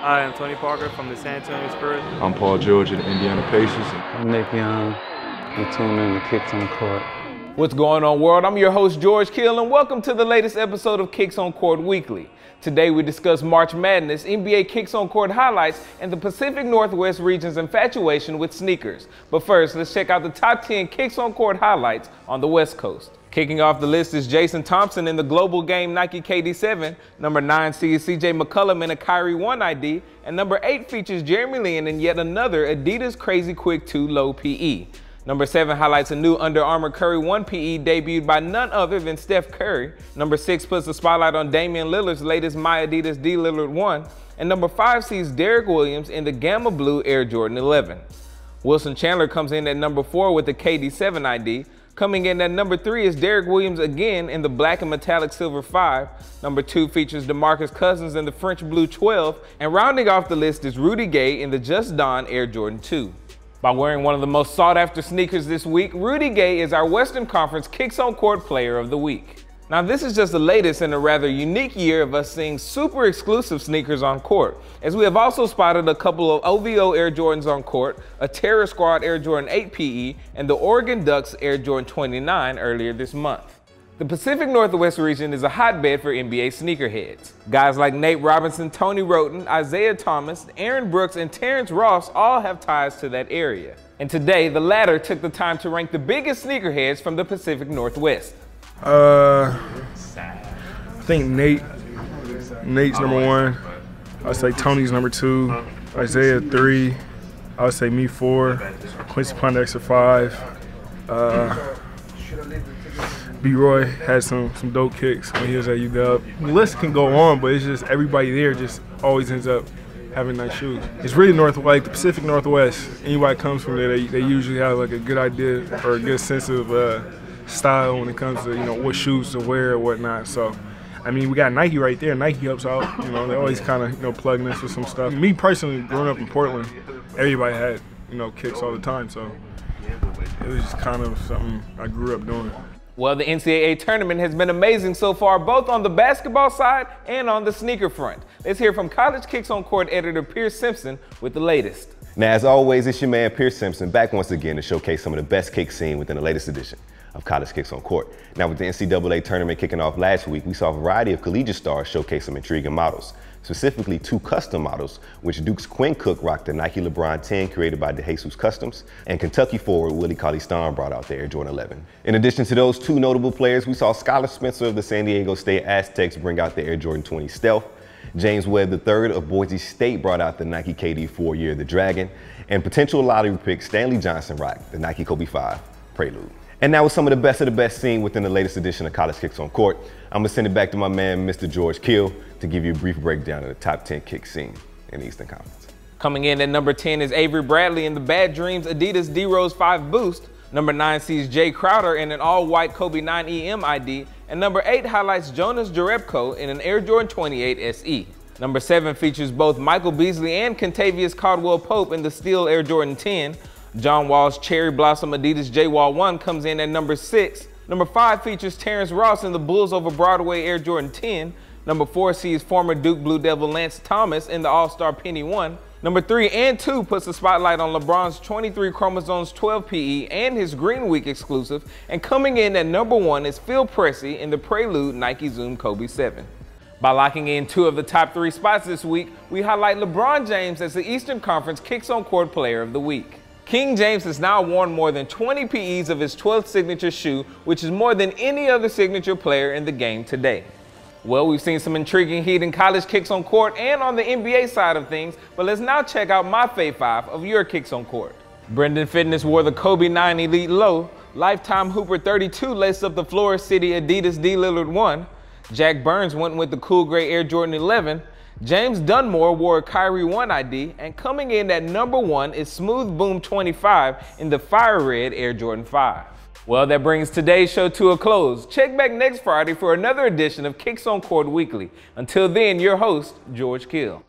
I am Tony Parker from the San Antonio Spurs. I'm Paul George of the Indiana Pacers. I'm Nick Young. You tune in to Kicks on Court. What's going on, world? I'm your host, George Kill, and welcome to the latest episode of Kicks on Court Weekly. Today we discuss March Madness, NBA Kicks on Court highlights, and the Pacific Northwest region's infatuation with sneakers. But first, let's check out the top 10 Kicks on Court highlights on the West Coast. Kicking off the list is Jason Thompson in the Global Game Nike KD7. Number 9 sees CJ McCollum in a Kyrie 1 ID. And number 8 features Jeremy Lin in yet another Adidas Crazy Quick 2 Low PE. Number 7 highlights a new Under Armour Curry 1 PE debuted by none other than Steph Curry. Number 6 puts the spotlight on Damian Lillard's latest My Adidas D Lillard 1. And number 5 sees Derek Williams in the Gamma Blue Air Jordan 11. Wilson Chandler comes in at number 4 with the KD7 ID. Coming in at number 3 is Derek Williams again in the black and metallic silver 5. Number 2 features DeMarcus Cousins in the French blue 12. And rounding off the list is Rudy Gay in the Just Don Air Jordan 2. By wearing one of the most sought after sneakers this week, Rudy Gay is our Western Conference Kicks on Court Player of the Week. Now this is just the latest in a rather unique year of us seeing super exclusive sneakers on court, as we have also spotted a couple of OVO Air Jordans on court, a Terror Squad Air Jordan 8 PE, and the Oregon Ducks Air Jordan 29 earlier this month. The Pacific Northwest region is a hotbed for NBA sneakerheads. Guys like Nate Robinson, Tony Roten, Isaiah Thomas, Aaron Brooks, and Terrence Ross all have ties to that area. And today, the latter took the time to rank the biggest sneakerheads from the Pacific Northwest. I think Nate's number 1. I'd say Tony's number 2. Isaiah 3. I would say me 4. Quincy Pondexter 5. B-Roy had some dope kicks when he was at UW. The list can go on, but it's just everybody there just always ends up having nice shoes. It's really like the Pacific Northwest. Anybody comes from there, they usually have like a good idea or a good sense of style when it comes to what shoes to wear or whatnot. So, I mean, we got Nike right there. Nike helps out. They always kind of plugging us with some stuff. Me personally, growing up in Portland, everybody had kicks all the time. So it was just kind of something I grew up doing. Well, the NCAA tournament has been amazing so far, both on the basketball side and on the sneaker front. Let's hear from College Kicks on Court editor Pierce Simpson with the latest. Now, as always, it's your man Pierce Simpson back once again to showcase some of the best kicks seen within the latest edition of College Kicks on Court. Now, with the NCAA tournament kicking off last week, we saw a variety of collegiate stars showcase some intriguing models, specifically 2 custom models, which Duke's Quinn Cook rocked the Nike LeBron 10 created by DeJesus Customs, and Kentucky forward Willie Cauley-Stein brought out the Air Jordan 11. In addition to those 2 notable players, we saw Skylar Spencer of the San Diego State Aztecs bring out the Air Jordan 20 Stealth. James Webb III of Boise State brought out the Nike KD 4-Year The Dragon, and potential lottery pick Stanley Johnson rocked the Nike Kobe 5 Prelude. And now with some of the best seen within the latest edition of College Kicks on Court, I'm gonna send it back to my man, Mr. George Kill, to give you a brief breakdown of the top 10 kicks seen in the Eastern Conference. Coming in at number 10 is Avery Bradley in the Bad Dreams Adidas D-Rose 5 Boost. Number 9 sees Jay Crowder in an all-white Kobe 9 EM ID. And number 8 highlights Jonas Jerebko in an Air Jordan 28 SE. Number 7 features both Michael Beasley and Kentavious Caldwell Pope in the Steel Air Jordan 10. John Wall's Cherry Blossom Adidas J-Wall 1 comes in at number 6. Number 5 features Terrence Ross in the Bulls over Broadway Air Jordan 10. Number 4 sees former Duke Blue Devil Lance Thomas in the All-Star Penny 1. Number 3 and 2 puts the spotlight on LeBron's 23 Chromosomes 12 PE and his Green Week exclusive. And coming in at number 1 is Phil Pressey in the Prelude Nike Zoom Kobe 7. By locking in 2 of the top 3 spots this week, we highlight LeBron James as the Eastern Conference Kicks on Court Player of the Week. King James has now worn more than 20 PEs of his 12th signature shoe, which is more than any other signature player in the game today. Well, we've seen some intriguing heat in college kicks on court and on the NBA side of things, but let's now check out my Fave 5 of your kicks on court. Brendan Fitness wore the Kobe 9 Elite Low. Lifetime Hooper 32 laced up the Florida City Adidas D Lillard 1. Jack Burns went with the Cool Gray Air Jordan 11. James Dunmore wore a Kyrie 1 ID, and coming in at number 1 is Smooth Boom 25 in the Fire Red Air Jordan 5. Well, that brings today's show to a close. Check back next Friday for another edition of Kicks on Court Weekly. Until then, your host, George Kill.